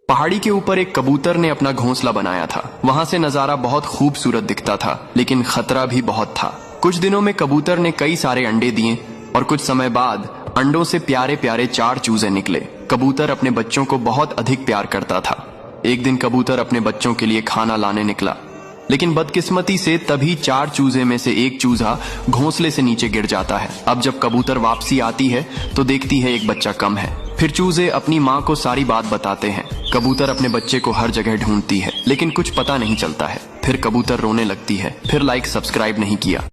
पहाड़ी के ऊपर एक कबूतर ने अपना घोंसला बनाया था। वहां से नजारा बहुत खूबसूरत दिखता था, लेकिन खतरा भी बहुत था। कुछ दिनों में कबूतर ने कई सारे अंडे दिए और कुछ समय बाद अंडों से प्यारे प्यारे 4 चूजे निकले। कबूतर अपने बच्चों को बहुत अधिक प्यार करता था। एक दिन कबूतर अपने बच्चों के लिए खाना लाने निकला, लेकिन बदकिस्मती से तभी 4 चूजे में से एक चूजा घोंसले से नीचे गिर जाता है। अब जब कबूतर वापसी आती है तो देखती है एक बच्चा कम है। फिर चूजे अपनी माँ को सारी बात बताते हैं। कबूतर अपने बच्चे को हर जगह ढूंढती है, लेकिन कुछ पता नहीं चलता है। फिर कबूतर रोने लगती है। फिर लाइक सब्सक्राइब नहीं किया।